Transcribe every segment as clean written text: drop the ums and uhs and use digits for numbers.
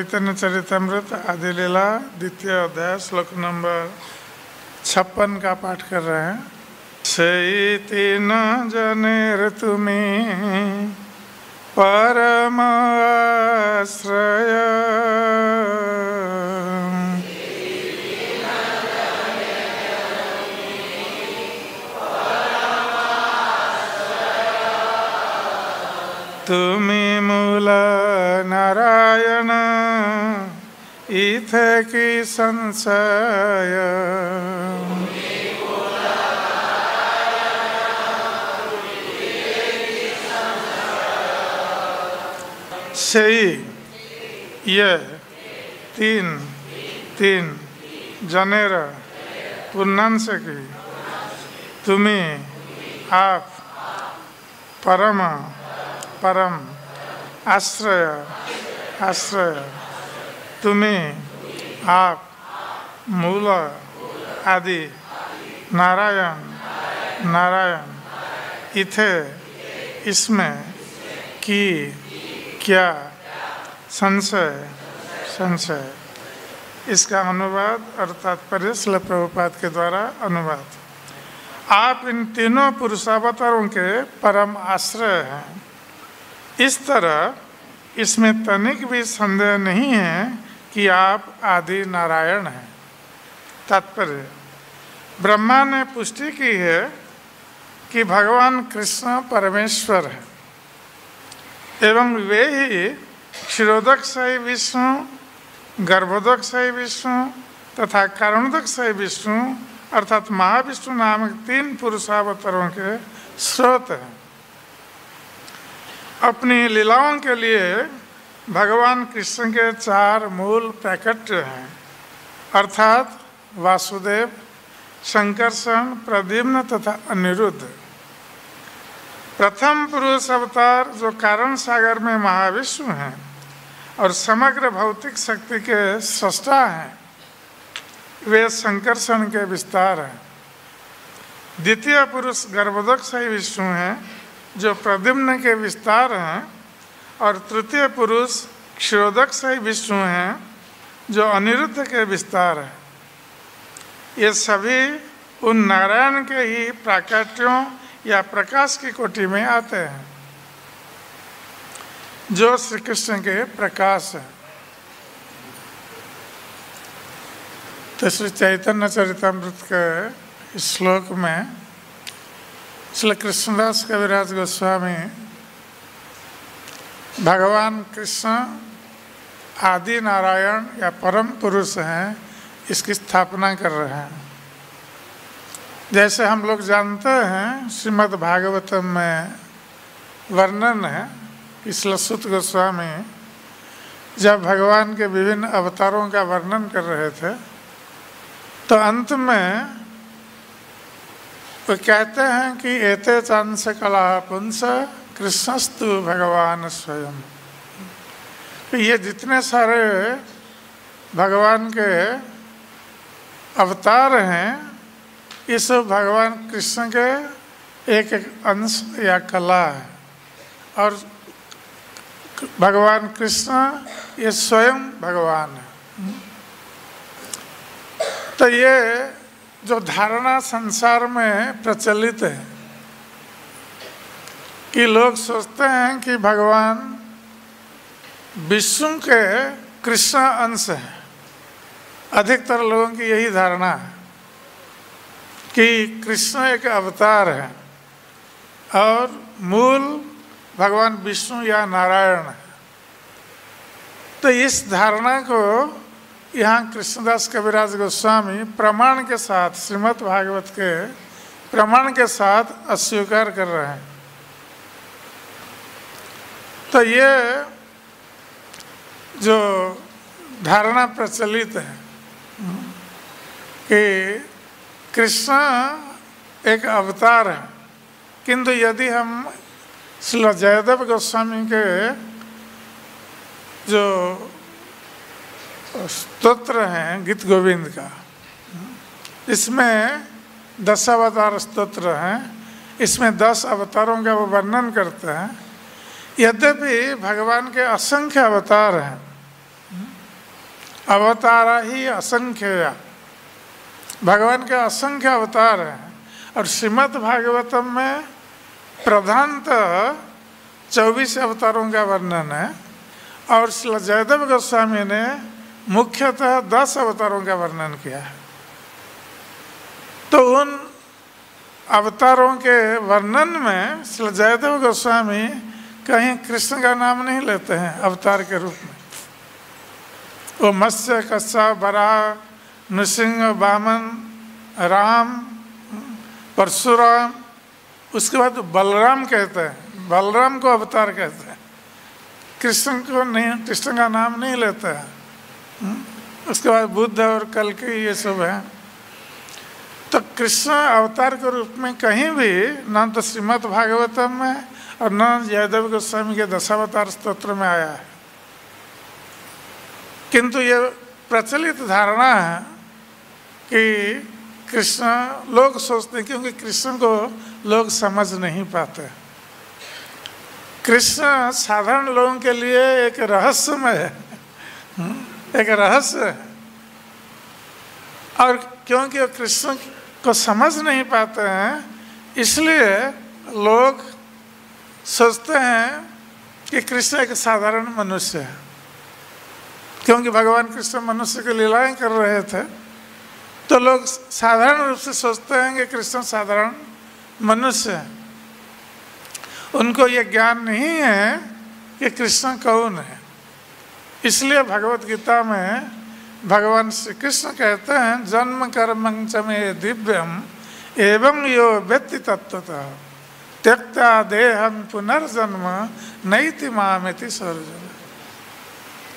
चैतन्य चरितमृत आदि लीला द्वितीय अध्याय श्लोक नंबर 56 का पाठ कर रहे हैं। सेति न जनेर तुमी परम आश्रय तुमी मूल नारायण इथे की संशय सही ये तीन जनेर पुन्नांश की तुम्हें आप परम आश्रय तुम्हें आप मूल आदि नारायण इथे इसमें की क्या संशय। इसका अनुवाद और तात्पर्य श्रील प्रभुपाद के द्वारा अनुवाद। आप इन तीनों पुरुषावतारों के परम आश्रय हैं। इस तरह इसमें तनिक भी संदेह नहीं है कि आप आदि नारायण हैं। तात्पर्य, ब्रह्मा ने पुष्टि की है कि भगवान कृष्ण परमेश्वर है एवं वे ही क्षीरोदक सही विष्णु, गर्भोदक सही विष्णु तथा कारणोदक सही विष्णु अर्थात महाविष्णु नामक 3 पुरुषावतारों के स्रोत हैं। अपनी लीलाओं के लिए भगवान कृष्ण के 4 मूल प्राकट्य हैं अर्थात वासुदेव, शंकरषण, प्रद्युम्न तथा अनिरुद्ध। प्रथम पुरुष अवतार जो कारण सागर में महाविष्णु हैं और समग्र भौतिक शक्ति के सृष्टा हैं, वे शंकरषण के विस्तार हैं। द्वितीय पुरुष गर्भोदक सही विष्णु हैं जो प्रद्युम्न के विस्तार हैं और तृतीय पुरुष क्षीरोदक सही विष्णु हैं जो अनिरुद्ध के विस्तार हैं। ये सभी उन नारायण के ही प्राकट्यों या प्रकाश की कोटि में आते हैं जो श्री कृष्ण के प्रकाश है। तो श्री चैतन्य चरितमृत के इस श्लोक में श्री कृष्णदास कविराज गोस्वामी भगवान कृष्ण आदि नारायण या परम पुरुष हैं इसकी स्थापना कर रहे हैं। जैसे हम लोग जानते हैं श्रीमद् भागवतम में वर्णन है कि श्री सूत गोस्वामी जब भगवान के विभिन्न अवतारों का वर्णन कर रहे थे तो अंत में वो कहते हैं कि एते चांस कला पुंस कृष्णस्तु भगवान स्वयं। तो ये जितने सारे भगवान के अवतार हैं इस भगवान कृष्ण के एक अंश या कला है और भगवान कृष्ण ये स्वयं भगवान है। तो ये जो धारणा संसार में प्रचलित है कि लोग सोचते हैं कि भगवान विष्णु के कृष्ण अंश है। अधिकतर लोगों की यही धारणा है कि कृष्ण एक अवतार है और मूल भगवान विष्णु या नारायण है। तो इस धारणा को यहाँ कृष्णदास कविराज गोस्वामी प्रमाण के साथ श्रीमद् भागवत के प्रमाण के साथ अस्वीकार कर रहे हैं। तो ये जो धारणा प्रचलित है कि कृष्ण एक अवतार है, किंतु यदि हम श्री जयदेव गोस्वामी के जो स्तोत्र हैं गीत गोविंद का, इसमें 10 अवतार स्तोत्र हैं, इसमें 10 अवतारों का वो वर्णन करते हैं। यद्यपि भगवान के असंख्य अवतार हैं अवतारा ही असंख्य, भगवान के असंख्य अवतार हैं। और श्रीमद् भागवतम में प्रधानतः 24 अवतारों का वर्णन है और श्री जयदेव गोस्वामी ने मुख्यतः 10 अवतारों का वर्णन किया है। तो उन अवतारों के वर्णन में श्री जयदेव गोस्वामी कहीं कृष्ण का नाम नहीं लेते हैं अवतार के रूप में। वो मत्स्य, कच्छप, वराह, नृसिंह, वामन, राम, परशुराम, उसके बाद बलराम कहते हैं, बलराम को अवतार कहते हैं, कृष्ण को नहीं, कृष्ण का नाम नहीं लेते हैं। उसके बाद बुद्ध और कल्कि ये सब हैं। तो कृष्ण अवतार के रूप में कहीं भी न तो श्रीमद् भागवतम में और न जयदेव गोस्वामी के दशावतार स्तोत्र में आया है। किंतु ये प्रचलित धारणा है कि कृष्ण, लोग सोचते हैं क्योंकि कृष्ण को लोग समझ नहीं पाते। कृष्ण साधारण लोगों के लिए एक रहस्यमय है, एक रहस्य है। और क्योंकि वो कृष्ण को समझ नहीं पाते हैं, इसलिए लोग सोचते हैं कि कृष्ण एक साधारण मनुष्य है। क्योंकि भगवान कृष्ण मनुष्य की लीलाएं कर रहे थे, तो लोग साधारण रूप से सोचते हैं कि कृष्ण साधारण मनुष्य है। उनको ये ज्ञान नहीं है कि कृष्ण कौन है। इसलिए भगवत गीता में भगवान श्री कृष्ण कहते हैं, जन्म कर्मं च मे दिव्यम एवं यो व्यक्ति तत्वतः त्यक्ता देहं पुनर्जन्म नैति मामेति सर्वजन।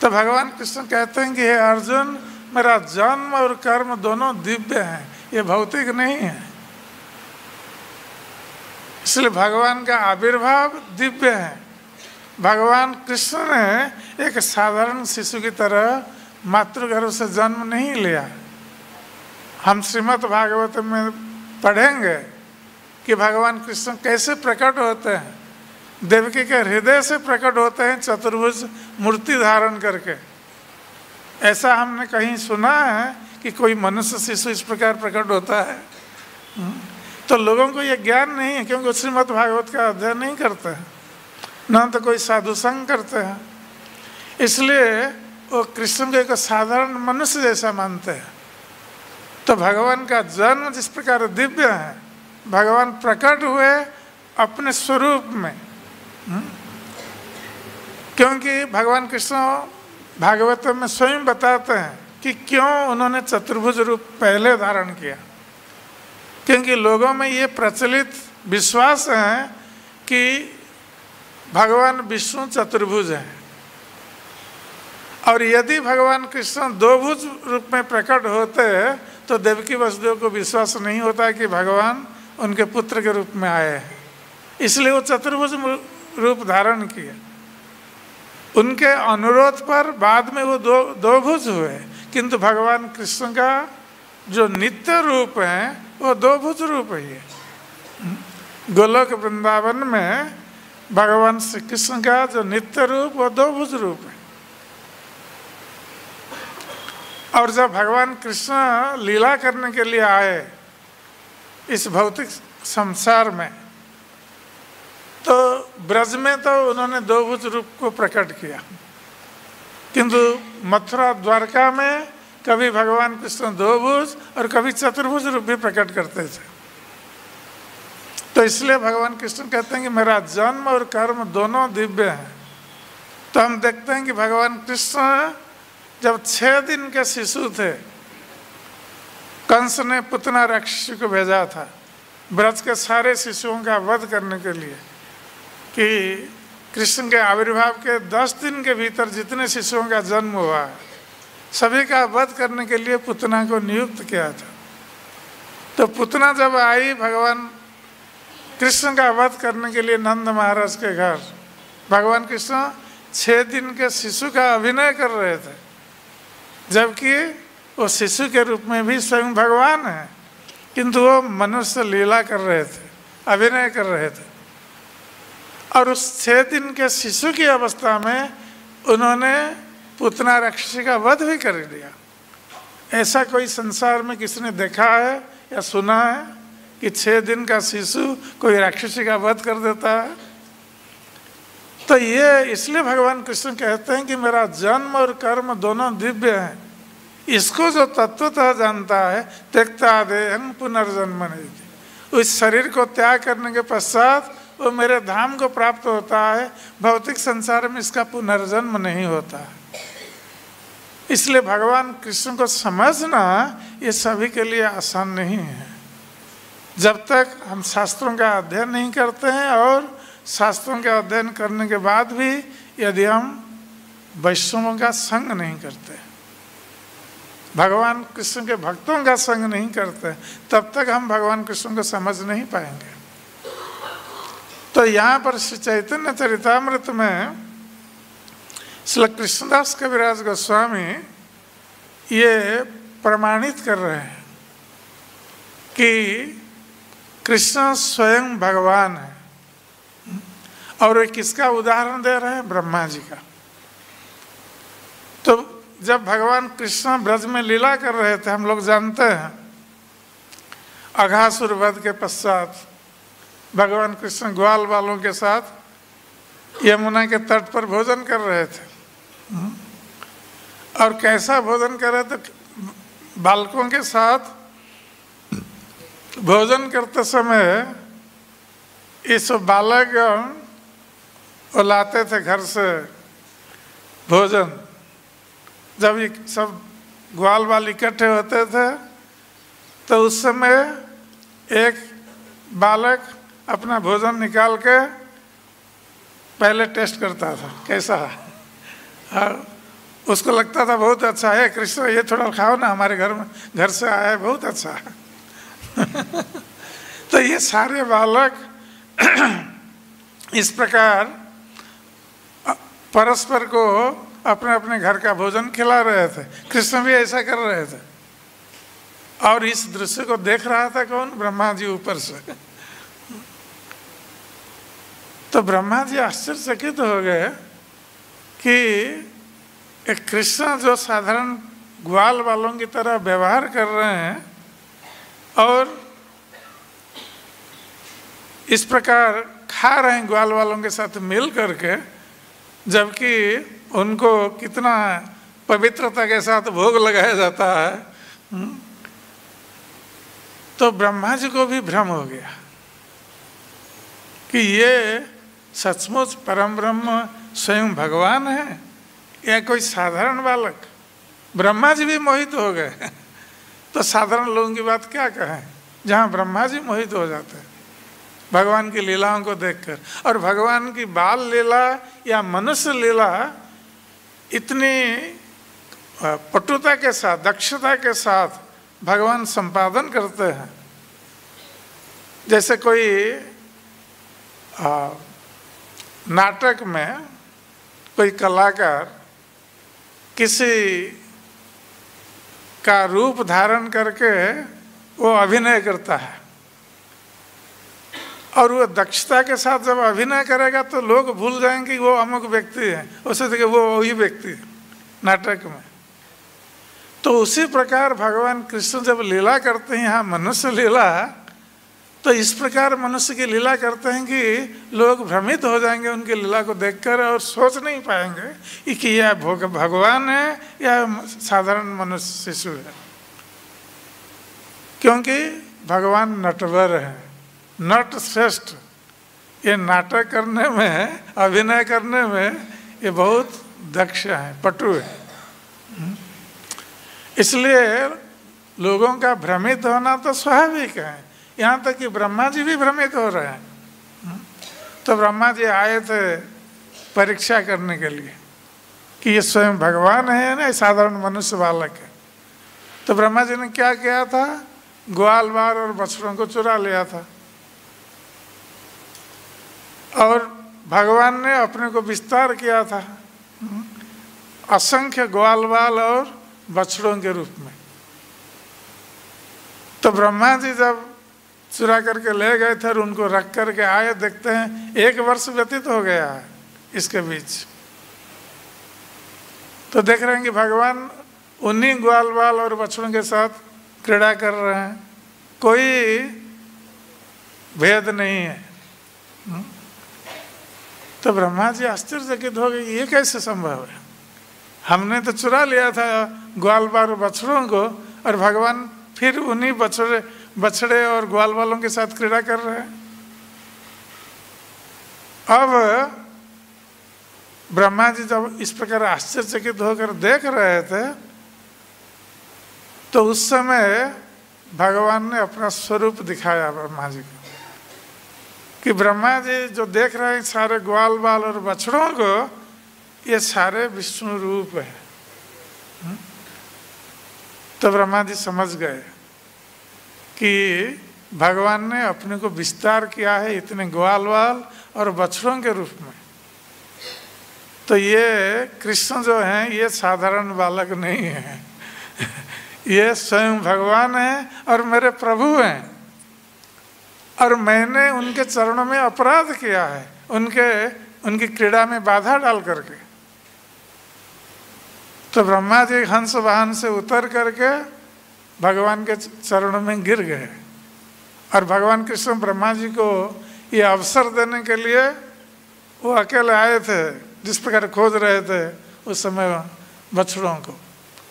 तो भगवान कृष्ण कहते हैं कि हे अर्जुन, मेरा जन्म और कर्म दोनों दिव्य हैं, ये भौतिक नहीं है। इसलिए भगवान का आविर्भाव दिव्य है। भगवान कृष्ण ने एक साधारण शिशु की तरह मातृगर्भ से जन्म नहीं लिया। हम श्रीमद् भागवत में पढ़ेंगे कि भगवान कृष्ण कैसे प्रकट होते हैं। देवकी के हृदय से प्रकट होते हैं, चतुर्भुज मूर्ति धारण करके। ऐसा हमने कहीं सुना है कि कोई मनुष्य शिशु इस प्रकार प्रकट होता है। तो लोगों को ये ज्ञान नहीं है, क्योंकि श्रीमद् भागवत का अध्ययन नहीं करते हैं, न तो कोई साधु संग करते हैं। इसलिए वो कृष्ण को एक साधारण मनुष्य जैसा मानते हैं। तो भगवान का जन्म जिस प्रकार दिव्य है, भगवान प्रकट हुए अपने स्वरूप में। क्योंकि भगवान कृष्ण भागवत में स्वयं बताते हैं कि क्यों उन्होंने चतुर्भुज रूप पहले धारण किया। क्योंकि लोगों में ये प्रचलित विश्वास है कि भगवान विष्णु चतुर्भुज हैं, और यदि भगवान कृष्ण द्विभुज रूप में प्रकट होते तो देवकी वसुदेव को विश्वास नहीं होता कि भगवान उनके पुत्र के रूप में आए हैं। इसलिए वो चतुर्भुज रूप धारण किए। उनके अनुरोध पर बाद में वो द्विभुज हुए, किंतु भगवान कृष्ण का जो नित्य रूप है वो द्विभुज रूप ही है। गोलोक वृंदावन में भगवान श्री कृष्ण का जो नित्य रूप वो द्विभुज रूप है। और जब भगवान कृष्ण लीला करने के लिए आए इस भौतिक संसार में, तो ब्रज में तो उन्होंने द्विभुज रूप को प्रकट किया, किंतु मथुरा द्वारका में कभी भगवान कृष्ण द्विभुज और कभी चतुर्भुज रूप भी प्रकट करते थे। तो इसलिए भगवान कृष्ण कहते हैं कि मेरा जन्म और कर्म दोनों दिव्य हैं। तो हम देखते हैं कि भगवान कृष्ण जब 6 दिन के शिशु थे, कंस ने पुतना राक्षसी को भेजा था ब्रज के सारे शिशुओं का वध करने के लिए, कि कृष्ण के आविर्भाव के 10 दिन के भीतर जितने शिशुओं का जन्म हुआ सभी का वध करने के लिए पुतना को नियुक्त किया था। तो पुतना जब आई भगवान कृष्ण का वध करने के लिए नंद महाराज के घर, भगवान कृष्ण 6 दिन के शिशु का अभिनय कर रहे थे, जबकि वो शिशु के रूप में भी स्वयं भगवान है, किंतु वो मनुष्य लीला कर रहे थे, अभिनय कर रहे थे। और उस 6 दिन के शिशु की अवस्था में उन्होंने पुतना राक्षसी का वध भी कर दिया। ऐसा कोई संसार में किसी ने देखा है या सुना है कि 6 दिन का शिशु कोई राक्षसी का वध कर देता है? तो ये इसलिए भगवान कृष्ण कहते हैं कि मेरा जन्म और कर्म दोनों दिव्य हैं। इसको जो तत्वतः जानता है त्यक्ता देहं पुनर्जन्म नहीं, उस शरीर को त्याग करने के पश्चात वो मेरे धाम को प्राप्त होता है। भौतिक संसार में इसका पुनर्जन्म नहीं होता है। इसलिए भगवान कृष्ण को समझना ये सभी के लिए आसान नहीं है। जब तक हम शास्त्रों का अध्ययन नहीं करते हैं और शास्त्रों के अध्ययन करने के बाद भी यदि हम वैष्णवों का संग नहीं करते, भगवान कृष्ण के भक्तों का संग नहीं करते, तब तक हम भगवान कृष्ण को समझ नहीं पाएंगे। तो यहाँ पर श्री चैतन्य चरितामृत में श्री कृष्णदास कविराज गोस्वामी ये प्रमाणित कर रहे हैं कि कृष्ण स्वयं भगवान है। और वे किसका उदाहरण दे रहे हैं? ब्रह्मा जी का। तो जब भगवान कृष्ण ब्रज में लीला कर रहे थे, हम लोग जानते हैं, अघासुर वध के पश्चात भगवान कृष्ण ग्वाल बालों के साथ यमुना के तट पर भोजन कर रहे थे। और कैसा भोजन कर रहे थे? बालकों के साथ भोजन करते समय इस बालक वो लाते थे घर से भोजन। जब ये सब ग्वाल बाल इकट्ठे होते थे तो उस समय एक बालक अपना भोजन निकाल के पहले टेस्ट करता था कैसा है। उसको लगता था बहुत अच्छा है, कृष्ण ये थोड़ा खाओ ना, हमारे घर से आया है, बहुत अच्छा है। तो ये सारे बालक इस प्रकार परस्पर को अपने अपने घर का भोजन खिला रहे थे। कृष्ण भी ऐसा कर रहे थे। और इस दृश्य को देख रहा था कौन? ब्रह्मा जी ऊपर से। तो ब्रह्मा जी आश्चर्यचकित हो गए कि एक कृष्ण जो साधारण ग्वाल वालों की तरह व्यवहार कर रहे हैं और इस प्रकार खा रहे हैं ग्वाल वालों के साथ मिल करके, जबकि उनको कितना पवित्रता के साथ भोग लगाया जाता है। तो ब्रह्मा जी को भी भ्रम हो गया कि ये सचमुच परम ब्रह्म स्वयं भगवान है या कोई साधारण बालक। ब्रह्मा जी भी मोहित हो गए। तो साधारण लोगों की बात क्या कहें, जहाँ ब्रह्मा जी मोहित हो जाते हैं भगवान की लीलाओं को देखकर। और भगवान की बाल लीला या मनुष्य लीला इतनी पटुता के साथ, दक्षता के साथ भगवान संपादन करते हैं। जैसे कोई नाटक में कोई कलाकार किसी का रूप धारण करके वो अभिनय करता है और वो दक्षता के साथ जब अभिनय करेगा तो लोग भूल जाएंगे कि वो अमुक व्यक्ति है, उससे देखिए वो वही व्यक्ति है नाटक में। तो उसी प्रकार भगवान कृष्ण जब लीला करते हैं यहाँ मनुष्य लीला, तो इस प्रकार मनुष्य की लीला करते हैं कि लोग भ्रमित हो जाएंगे उनकी लीला को देखकर और सोच नहीं पाएंगे कि यह भगवान है या साधारण मनुष्य शिशु है। क्योंकि भगवान नटवर है, नट श्रेष्ठ। ये नाटक करने में, अभिनय करने में ये बहुत दक्ष है, पटु है। इसलिए लोगों का भ्रमित होना तो स्वाभाविक है। यहाँ तक कि ब्रह्मा जी भी भ्रमित हो रहे हैं। तो ब्रह्मा जी आए थे परीक्षा करने के लिए कि ये स्वयं भगवान है ना साधारण मनुष्य बालक है। तो ब्रह्मा जी ने क्या किया था? ग्वाल बाल और बछड़ों को चुरा लिया था और भगवान ने अपने को विस्तार किया था असंख्य ग्वाल बाल और बछड़ों के रूप में। तो ब्रह्मा जी जब चुरा करके ले गए थे और उनको रख करके आए, देखते हैं 1 वर्ष व्यतीत हो गया है इसके बीच। तो देख रहे हैं कि भगवान उन्हीं ग्वाल बाल और बछड़ों के साथ क्रीड़ा कर रहे हैं, कोई भेद नहीं है। तो ब्रह्मा जी आश्चर्यचकित हो गए, ये कैसे संभव है? हमने तो चुरा लिया था ग्वाल बाल और बछड़ों को, और भगवान फिर उन्हीं बछड़े और ग्वाल बालों के साथ क्रीड़ा कर रहे हैं। अब ब्रह्मा जी जब इस प्रकार आश्चर्यचकित होकर देख रहे थे, तो उस समय भगवान ने अपना स्वरूप दिखाया ब्रह्मा जी को, कि ब्रह्मा जी जो देख रहे हैं सारे ग्वाल बाल और बछड़ों को, ये सारे विष्णु रूप है। तो ब्रह्मा जी समझ गए कि भगवान ने अपने को विस्तार किया है इतने ग्वाल बाल और बछड़ों के रूप में। तो ये कृष्ण जो हैं ये साधारण बालक नहीं है, ये स्वयं भगवान है और मेरे प्रभु हैं, और मैंने उनके चरणों में अपराध किया है, उनकी क्रीड़ा में बाधा डाल करके। तो ब्रह्मा जी हंस वाहन से उतर करके भगवान के चरणों में गिर गए, और भगवान कृष्ण ब्रह्मा जी को ये अवसर देने के लिए वो अकेले आए थे, जिस प्रकार खोज रहे थे उस समय बछड़ों को,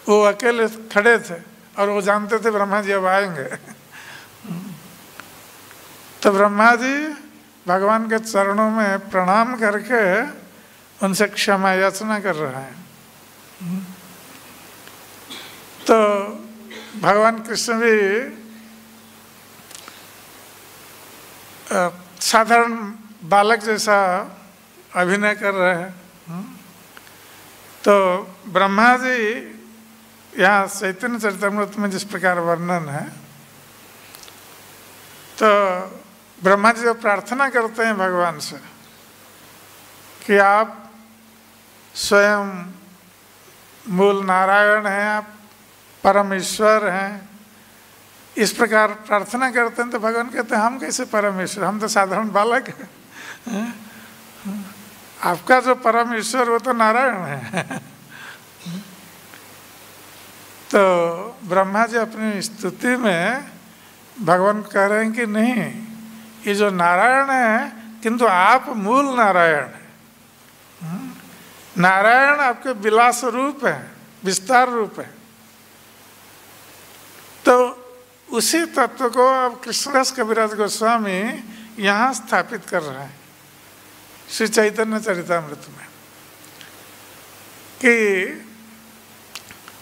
वो अकेले खड़े थे और वो जानते थे ब्रह्मा जी अब आएंगे। तो ब्रह्मा जी भगवान के चरणों में प्रणाम करके उनसे क्षमा याचना कर रहे हैं। तो भगवान कृष्ण भी साधारण बालक जैसा अभिनय कर रहे हैं। तो ब्रह्मा जी यहाँ चैतन्य चरितामृत में जिस प्रकार वर्णन है, तो ब्रह्मा जी जब प्रार्थना करते हैं भगवान से कि आप स्वयं मूल नारायण हैं, आप परम ईश्वर हैं, इस प्रकार प्रार्थना करते हैं, तो भगवान कहते हैं हम कैसे परम ईश्वर, हम तो साधारण बालक हैं, आपका जो परम ईश्वर वो तो नारायण है। तो ब्रह्मा जी अपनी स्तुति में भगवान कह रहे हैं कि नहीं, ये जो नारायण है किंतु आप मूल नारायण हैं। नारायण आपके विलास रूप है, विस्तार रूप है। तो उसी तत्व को अब कृष्णदास कविराज गोस्वामी यहाँ स्थापित कर रहे हैं श्री चैतन्य चरितामृत में, कि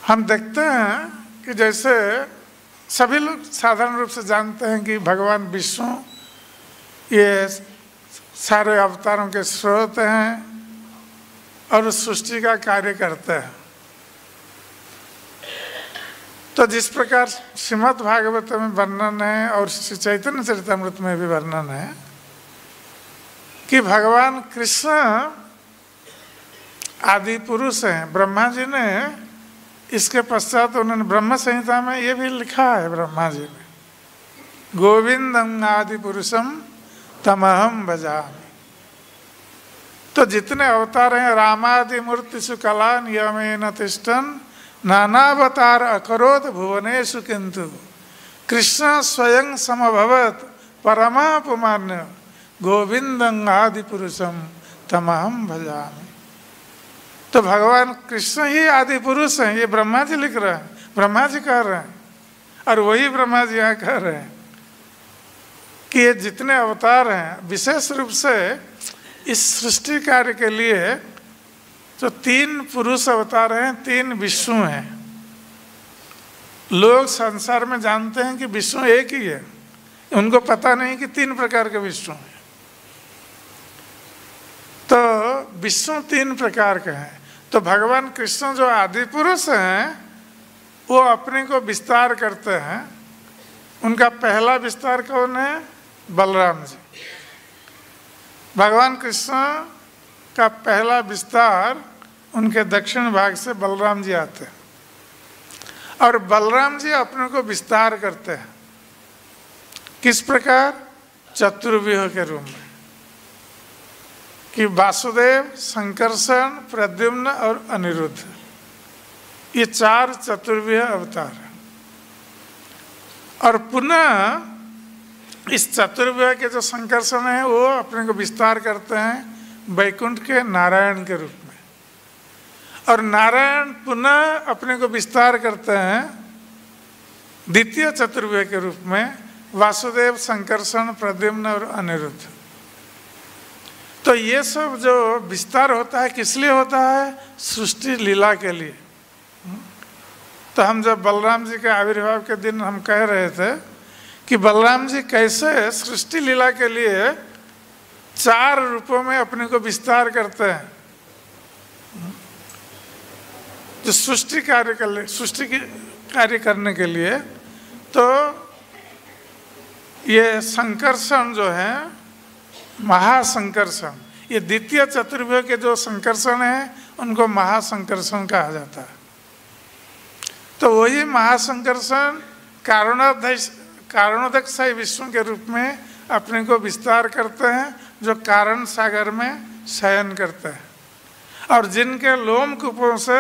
हम देखते हैं कि जैसे सभी लोग साधारण रूप से जानते हैं कि भगवान विष्णु ये सारे अवतारों के स्रोत हैं और उस सृष्टि का कार्य करते हैं। तो जिस प्रकार श्रीमद् भागवत में वर्णन है और श्री चैतन्य चरितामृत में भी वर्णन है कि भगवान कृष्ण आदि पुरुष हैं। ब्रह्मा जी ने इसके पश्चात उन्होंने ब्रह्म संहिता में ये भी लिखा है, ब्रह्मा जी ने, गोविंदं आदि पुरुषम तमहम भजामि। तो जितने अवतार हैं, रामादि मूर्तिषु कला नियमेन तिष्ठन् नानावतार अकरोत् भुवनेषु किंतु कृष्ण स्वयं समभवत् परमापमान्य गोविंदं आदि पुरुषम तमहम भजामि। तो भगवान कृष्ण ही आदि पुरुष हैं, ये ब्रह्मा जी लिख रहे हैं, ब्रह्मा जी कह रहे हैं, और वही ब्रह्मा जी यहाँ कह रहे हैं कि ये जितने अवतार हैं विशेष रूप से इस सृष्टि कार्य के लिए जो 3 पुरुष अवतार हैं, 3 विष्णु हैं। लोग संसार में जानते हैं कि विष्णु एक ही है, उनको पता नहीं कि 3 प्रकार के विष्णु हैं। तो विष्णु 3 प्रकार के हैं। तो भगवान कृष्ण जो आदि पुरुष हैं वो अपने को विस्तार करते हैं। उनका पहला विस्तार कौन है? बलराम जी। भगवान कृष्ण का पहला विस्तार उनके दक्षिण भाग से बलराम जी आते हैं, और बलराम जी अपने को विस्तार करते हैं। किस प्रकार? चतुर्व्यूह के रूप में, कि वासुदेव, संकर्षण, प्रद्युम्न और अनिरुद्ध, ये 4 चतुर्विह अवतार हैं। और पुनः इस चतुर्विह के जो संकर्षण है वो अपने को विस्तार करते हैं वैकुंठ के नारायण के रूप में, और नारायण पुनः अपने को विस्तार करते हैं द्वितीय चतुर्विह के रूप में वासुदेव, संकर्षण, प्रद्युम्न और अनिरुद्ध। तो ये सब जो विस्तार होता है किस लिए होता है? सृष्टि लीला के लिए। तो हम जब बलराम जी के आविर्भाव के दिन हम कह रहे थे कि बलराम जी कैसे सृष्टि लीला के लिए 4 रूपों में अपने को विस्तार करते हैं, जो सृष्टि कार्य करने के लिए। तो ये संकर्षण जो है, महासंकर्षण, ये द्वितीय चतुर्विह के जो संकर्षण है उनको महासंकर्षण कहा जाता है। तो वही महासंकर्षण कारणोदकशाही विष्णु के रूप में अपने को विस्तार करते हैं, जो कारण सागर में शयन करते हैं और जिनके लोमकूपों से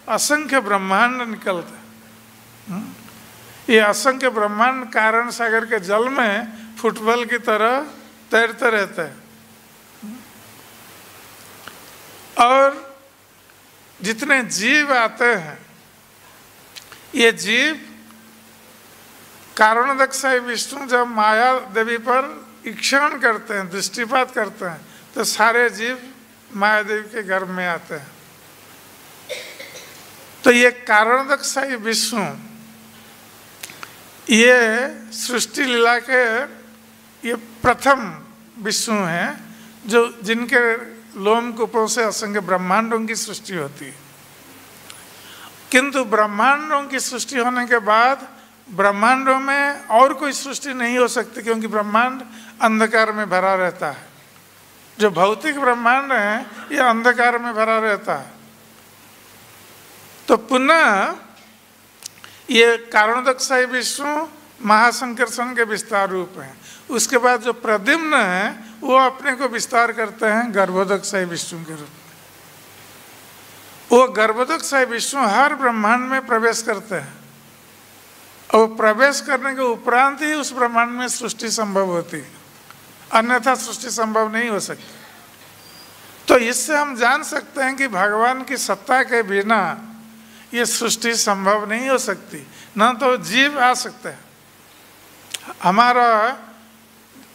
असंख्य ब्रह्मांड निकलते हैं। ये असंख्य ब्रह्मांड कारण सागर के जल में फुटबॉल की तरह तैरते रहते हैं। और जितने जीव आते हैं, ये जीव कारणोदकशाही विष्णु जब माया देवी पर ईक्षण करते हैं, दृष्टिपात करते हैं, तो सारे जीव माया देवी के गर्भ में आते हैं। तो ये कारणोदकशाही विष्णु ये सृष्टि लीला के ये प्रथम विष्णु हैं, जो जिनके लोमकूपों से असंख्य ब्रह्मांडों की सृष्टि होती है। किंतु ब्रह्मांडों की सृष्टि होने के बाद ब्रह्मांडों में और कोई सृष्टि नहीं हो सकती, क्योंकि ब्रह्मांड अंधकार में भरा रहता है। जो भौतिक ब्रह्मांड है ये अंधकार में भरा रहता है। तो पुनः ये कारणोदकशाही विष्णु महासंकर्षण के विस्तार रूप हैं। उसके बाद जो प्रद्युम्न है वो अपने को विस्तार करते हैं गर्भोदकशाही विष्णु के रूप में। वो गर्भोदकशाही विष्णु हर ब्रह्मांड में प्रवेश करते हैं, और प्रवेश करने के उपरांत ही उस ब्रह्मांड में सृष्टि संभव होती है, अन्यथा सृष्टि संभव नहीं हो सकती। तो इससे हम जान सकते हैं कि भगवान की सत्ता के बिना ये सृष्टि संभव नहीं हो सकती। न तो जीव आ सकते हैं, हमारा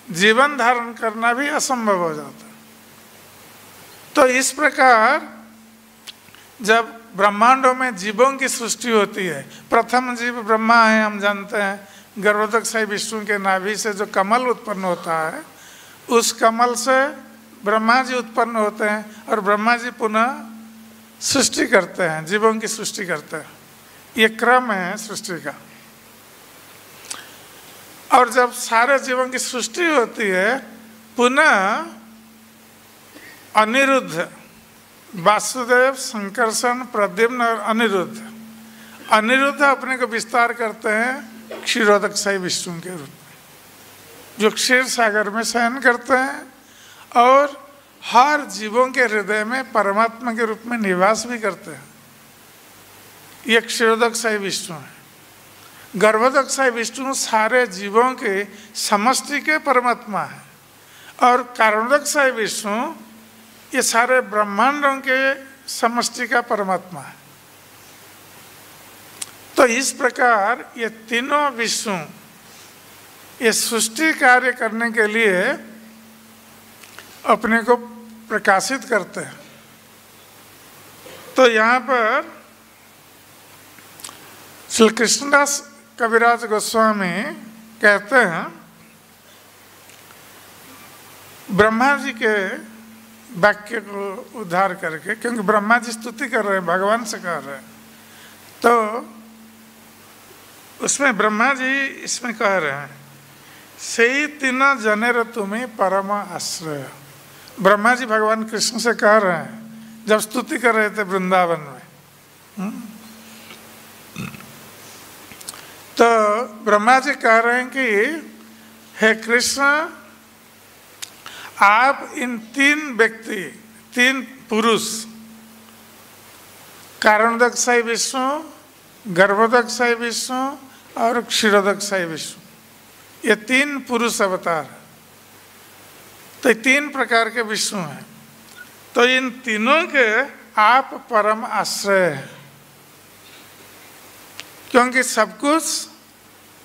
जीवन धारण करना भी असंभव हो जाता है। तो इस प्रकार जब ब्रह्मांडों में जीवों की सृष्टि होती है, प्रथम जीव ब्रह्मा है, हम जानते हैं। गर्भोदकशाही विष्णु के नाभि से जो कमल उत्पन्न होता है, उस कमल से ब्रह्मा जी उत्पन्न होते हैं, और ब्रह्मा जी पुनः सृष्टि करते हैं, जीवों की सृष्टि करते हैं। ये क्रम है सृष्टि का। और जब सारे जीवों की सृष्टि होती है, पुनः अनिरुद्ध, वासुदेव, संकर्षण, प्रद्युम्न और अनिरुद्ध अपने को विस्तार करते हैं क्षीरोदकशाही विष्णु के रूप में, जो क्षीर सागर में शयन करते हैं और हर जीवों के हृदय में परमात्मा के रूप में निवास भी करते हैं। ये क्षीरोदकशाही विष्णु है। गर्भोदकशाही विष्णु सारे जीवों के समष्टि के परमात्मा है, और कारणोदकशाही विष्णु ये सारे ब्रह्मांडों के समष्टि का परमात्मा है। तो इस प्रकार ये तीनों विष्णु ये सृष्टि कार्य करने के लिए अपने को प्रकाशित करते हैं। तो यहाँ पर श्री कृष्णदास कविराज गोस्वामी कहते हैं, ब्रह्मा जी के वाक्य को उद्धार करके, क्योंकि ब्रह्मा जी स्तुति कर रहे हैं, भगवान से कर रहे हैं, तो उसमें ब्रह्मा जी इसमें कह रहे हैं, सही तीन जनेर तुम्हें परम आश्रय। ब्रह्मा जी भगवान कृष्ण से कह रहे हैं जब स्तुति कर रहे थे वृंदावन में। तो ब्रह्मा जी कह रहे हैं कि हे कृष्ण, आप इन 3 व्यक्ति, 3 पुरुष कारणोदकशाही विष्णु, गर्भोदकशाही विष्णु और क्षीरोदकशाही विष्णु, ये तीन पुरुष अवतार। तो तीन प्रकार के विष्णु हैं। तो इन तीनों के आप परम आश्रय हैं, क्योंकि सब कुछ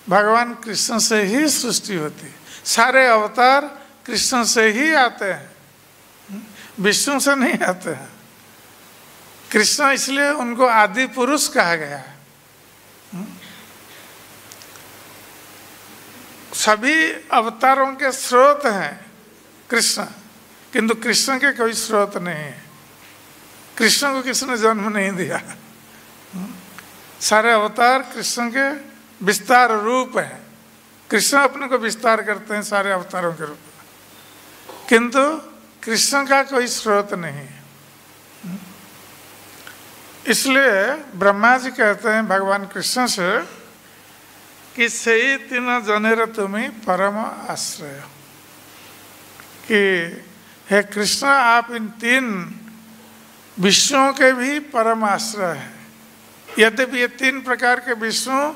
भगवान कृष्ण से ही सृष्टि होती है। सारे अवतार कृष्ण से ही आते हैं, विष्णु से नहीं आते हैं। कृष्ण इसलिए उनको आदि पुरुष कहा गया है। सभी अवतारों के स्रोत हैं कृष्ण, किंतु कृष्ण के कोई स्रोत नहीं है। कृष्ण को किसने जन्म नहीं दिया। सारे अवतार कृष्ण के विस्तार रूप हैं। कृष्ण अपने को विस्तार करते हैं सारे अवतारों के रूप में, किंतु कृष्ण का कोई स्रोत नहीं है। इसलिए ब्रह्मा जी कहते हैं भगवान कृष्ण से कि सही तीन जनेर तुम्हें परम आश्रय, कि हे कृष्ण आप इन तीन विष्णुओं के भी परम आश्रय हैं। यद्यपि ये तीन प्रकार के विष्णु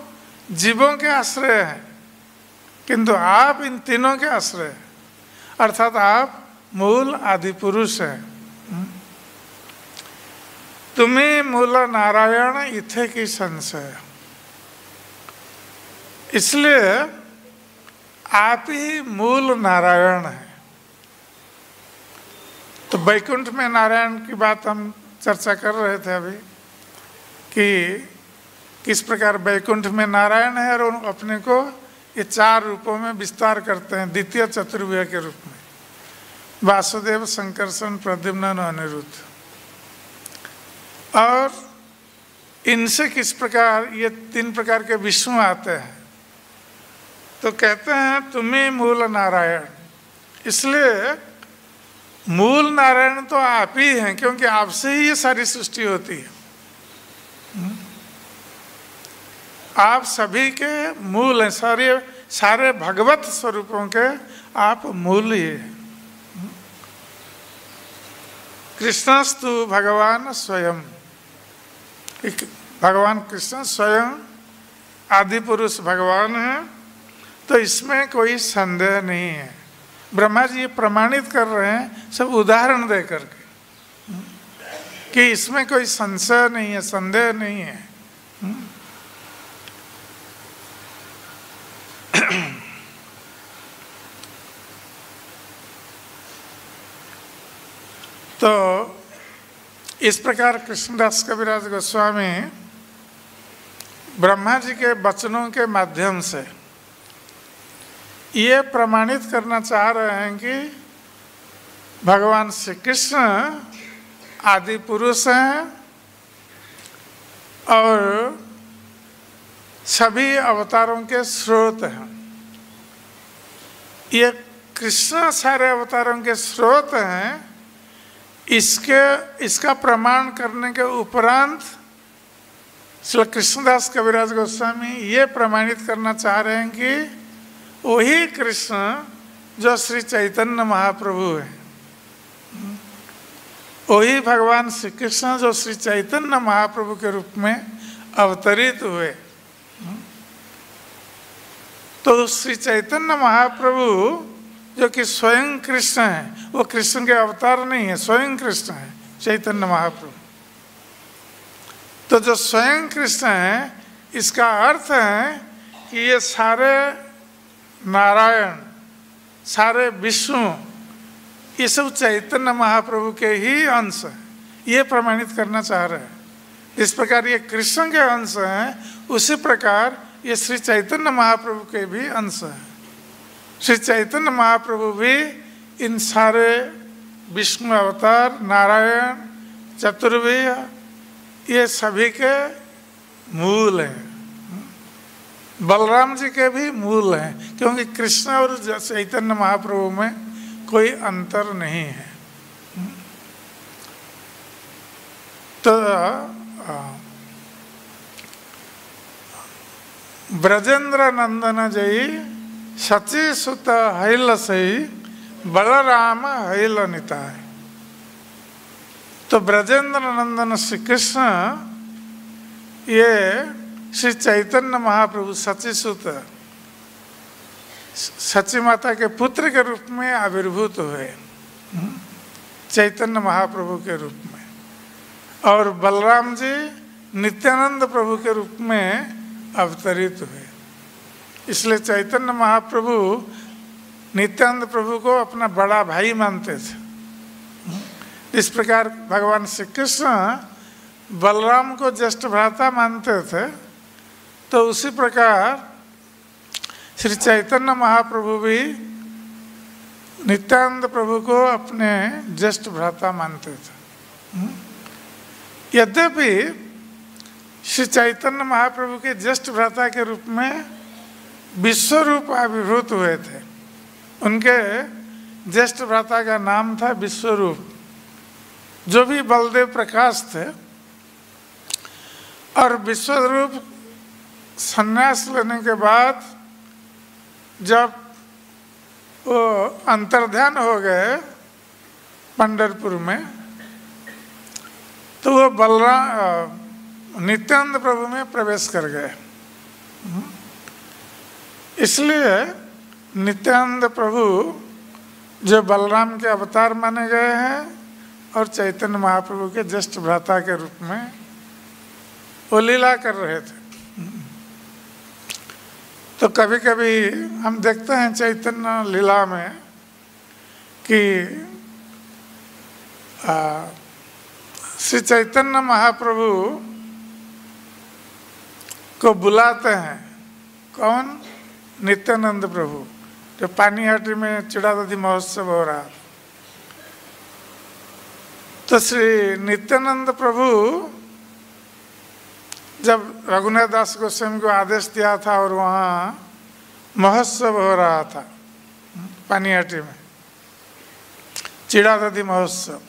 जीवों के आश्रय हैं, किंतु आप इन तीनों के आश्रय हैं, अर्थात आप मूल आदि पुरुष हैं। तुम्हें मूल नारायण इथे की संशय, इसलिए आप ही मूल नारायण हैं। तो वैकुंठ में नारायण की बात हम चर्चा कर रहे थे अभी, कि किस प्रकार वैकुंठ में नारायण है और अपने को ये चार रूपों में विस्तार करते हैं द्वितीय चतुर्व्यूह के रूप में, वासुदेव, संकर्षण, प्रद्युम्न, अनिरुद्ध। और इनसे किस प्रकार ये तीन प्रकार के विष्णु आते हैं। तो कहते हैं तुम्हें मूल नारायण, इसलिए मूल नारायण तो आप ही हैं, क्योंकि आपसे ही ये सारी सृष्टि होती है। आप सभी के मूल हैं, सारे भगवत स्वरूपों के आप मूल ही हैं। कृष्णस्तु भगवान स्वयं, भगवान कृष्ण स्वयं आदि पुरुष भगवान है, तो इसमें कोई संदेह नहीं है। ब्रह्मा जी ये प्रमाणित कर रहे हैं सब उदाहरण दे करके, कि इसमें कोई संशय नहीं है, संदेह नहीं है। तो इस प्रकार कृष्णदास कविराज गोस्वामी ब्रह्मा जी के वचनों के माध्यम से ये प्रमाणित करना चाह रहे हैं कि भगवान श्री कृष्ण आदि पुरुष हैं और सभी अवतारों के स्रोत हैं। ये कृष्ण सारे अवतारों के स्रोत हैं। इसका प्रमाण करने के उपरांत श्री कृष्णदास कविराज गोस्वामी ये प्रमाणित करना चाह रहे हैं कि वही कृष्ण जो श्री चैतन्य महाप्रभु है, वही भगवान श्री कृष्ण जो श्री चैतन्य महाप्रभु के रूप में अवतरित हुए। तो श्री चैतन्य महाप्रभु जो कि स्वयं कृष्ण है, वो कृष्ण के अवतार नहीं है, स्वयं कृष्ण है चैतन्य महाप्रभु। तो जो स्वयं कृष्ण है, इसका अर्थ है कि ये सारे नारायण, सारे विष्णु, ये सब चैतन्य महाप्रभु के ही अंश हैं। ये प्रमाणित करना चाह रहे हैं। इस प्रकार ये कृष्ण के अंश हैं, उसी प्रकार ये श्री चैतन्य महाप्रभु के भी अंश हैं। श्री चैतन्य महाप्रभु भी इन सारे विष्णु अवतार, नारायण, चतुर्वेद, ये सभी के मूल हैं। बलराम जी के भी मूल हैं, क्योंकि कृष्ण और चैतन्य महाप्रभु में कोई अंतर नहीं है। तो ब्रजेंद्र नंदन जय सची सुत हैल सही बलराम हैल निताय। तो ब्रजेंद्र नंदन श्री कृष्ण ये श्री चैतन्य महाप्रभु सचीसुत सची माता के पुत्र के रूप में आविर्भूत हुए, चैतन्य महाप्रभु के रूप में, और बलराम जी नित्यानंद प्रभु के रूप में अवतरित हुए। इसलिए चैतन्य महाप्रभु नित्यानंद प्रभु को अपना बड़ा भाई मानते थे। इस प्रकार भगवान श्री कृष्ण बलराम को ज्येष्ठ भ्राता मानते थे, तो उसी प्रकार श्री चैतन्य महाप्रभु भी नित्यानंद प्रभु को अपने ज्येष्ठ भ्राता मानते थे। यद्यपि श्री चैतन्य महाप्रभु के ज्येष्ठ भ्राता के रूप में विश्वरूप आविर्भूत हुए थे। उनके ज्येष्ठ भ्राता का नाम था विश्वरूप, जो भी बलदेव प्रकाश थे। और विश्वरूप संन्यास लेने के बाद जब वो अंतर्ध्यान हो गए पंढरपुर में, तो वो बलराम नित्यानंद प्रभु में प्रवेश कर गए। इसलिए नित्यानंद प्रभु जो बलराम के अवतार माने गए हैं और चैतन्य महाप्रभु के ज्येष्ठ भ्राता के रूप में वो लीला कर रहे थे। तो कभी कभी हम देखते हैं चैतन्य लीला में कि श्री चैतन्य महाप्रभु को बुलाते हैं। कौन? नित्यानंद प्रभु, जो पानीहाटी में चिड़ादधी महोत्सव हो रहा। तो श्री नित्यानंद प्रभु जब रघुनाथ दास गोस्वामी को आदेश दिया था और वहाँ महोत्सव हो रहा था पानीहाटी में, चिड़ादधी महोत्सव,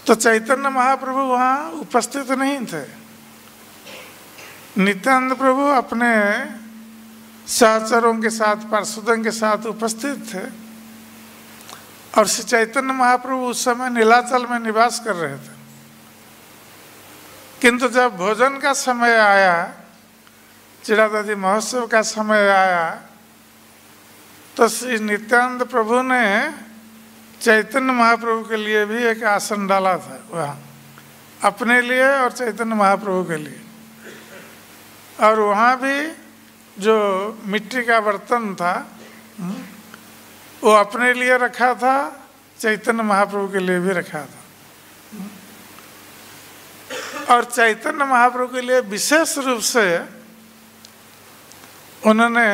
तो चैतन्य महाप्रभु वहाँ उपस्थित नहीं थे। नित्यानंद प्रभु अपने सहचरों के साथ, पार्षदों के साथ उपस्थित थे और श्री चैतन्य महाप्रभु उस समय नीलाचल में निवास कर रहे थे। किंतु जब भोजन का समय आया, चिड़ादधी महोत्सव का समय आया, तो श्री नित्यानंद प्रभु ने चैतन्य महाप्रभु के लिए भी एक आसन डाला था वहाँ, अपने लिए और चैतन्य महाप्रभु के लिए। और वहाँ भी जो मिट्टी का बर्तन था वो अपने लिए रखा था, चैतन्य महाप्रभु के लिए भी रखा था। और चैतन्य महाप्रभु के लिए विशेष रूप से उन्होंने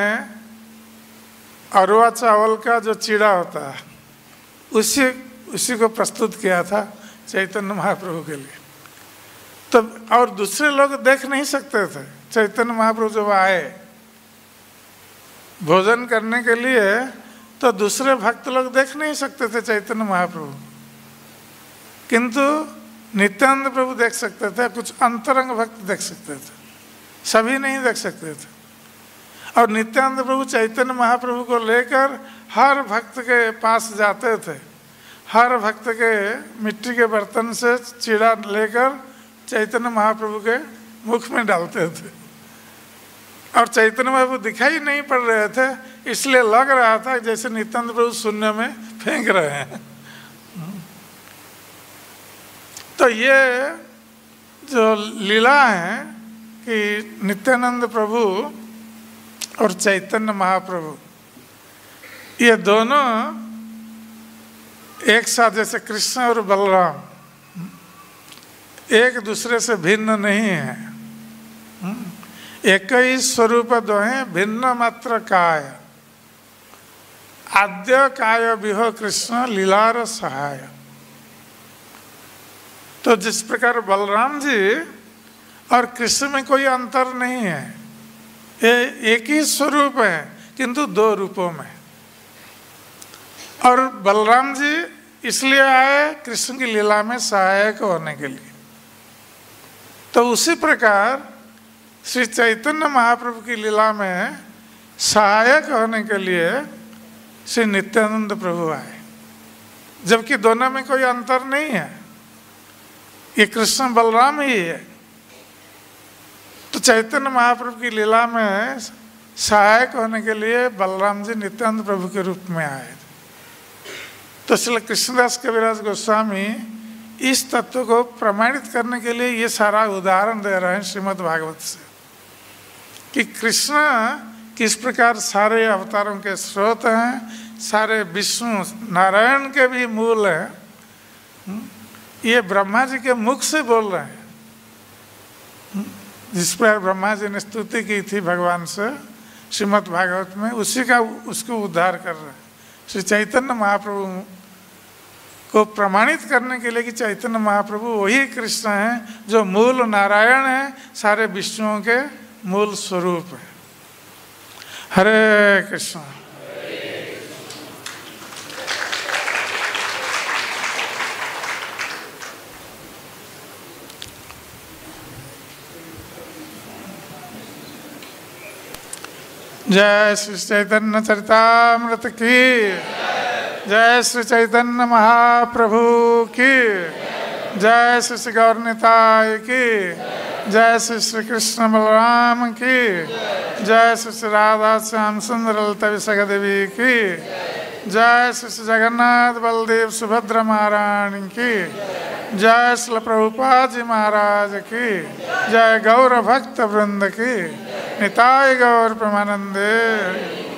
अरवा चावल का जो चीड़ा होता है उसी को प्रस्तुत किया था चैतन्य महाप्रभु के लिए। तो और दूसरे लोग देख नहीं सकते थे। चैतन्य महाप्रभु जब आए भोजन करने के लिए, तो दूसरे भक्त लोग देख नहीं सकते थे चैतन्य महाप्रभु, किंतु नित्यानंद प्रभु देख सकते थे, कुछ अंतरंग भक्त देख सकते थे, सभी नहीं देख सकते थे। और नित्यानंद प्रभु चैतन्य महाप्रभु को लेकर हर भक्त के पास जाते थे, हर भक्त के मिट्टी के बर्तन से चीड़ा लेकर चैतन्य महाप्रभु के मुख में डालते थे। और चैतन्य महाप्रभु दिखाई नहीं पड़ रहे थे, इसलिए लग रहा था जैसे नित्यानंद प्रभु शून्य में फेंक रहे हैं। तो ये जो लीला है कि नित्यानंद प्रभु और चैतन्य महाप्रभु ये दोनों एक साथ, जैसे कृष्ण और बलराम एक दूसरे से भिन्न नहीं है, एक ही स्वरूप दोहे भिन्न मात्र काय, आद्य काय विहो कृष्ण लीलार सहाय। तो जिस प्रकार बलराम जी और कृष्ण में कोई अंतर नहीं है, ये एक ही स्वरूप है किंतु दो रूपों में। और बलराम जी इसलिए आए कृष्ण की लीला में सहायक होने के लिए। तो उसी प्रकार श्री चैतन्य महाप्रभु की लीला में सहायक होने के लिए श्री नित्यानंद प्रभु आए, जबकि दोनों में कोई अंतर नहीं है। ये कृष्ण बलराम ही है। तो चैतन्य महाप्रभु की लीला में सहायक होने के लिए बलराम जी नित्यानंद प्रभु के रूप में आए। तो श्री कृष्णदास कविराज गोस्वामी इस तत्व को प्रमाणित करने के लिए ये सारा उदाहरण दे रहे हैं श्रीमद् भागवत से कि कृष्ण किस प्रकार सारे अवतारों के स्रोत हैं, सारे विष्णु नारायण के भी मूल हैं। ये ब्रह्मा जी के मुख से बोल रहे हैं। जिस पर ब्रह्मा जी ने स्तुति की थी भगवान से श्रीमद् भागवत में, उसी का उसको उद्धार कर रहे हैं श्री चैतन्य महाप्रभु को प्रमाणित करने के लिए कि चैतन्य महाप्रभु वही कृष्ण हैं जो मूल नारायण हैं, सारे विष्णुओं के मूल स्वरूप है। हरे कृष्ण। जय श्री चैतन्य चरितामृत की, जय श्री चैतन्य महाप्रभु की, जय श्री श्री गौरनिताय की, जय श्री श्री कृष्ण बलराम की, जय श्री श्री राधा श्याम सुंदर ललिता विशाखा देवी की, जय श्री श्री जगन्नाथ बलदेव सुभद्रा महारानी की, जय श्री प्रभुपाद जी महाराज की, जय गौर भक्त वृंद की, निताय गौर प्रेमानंदे।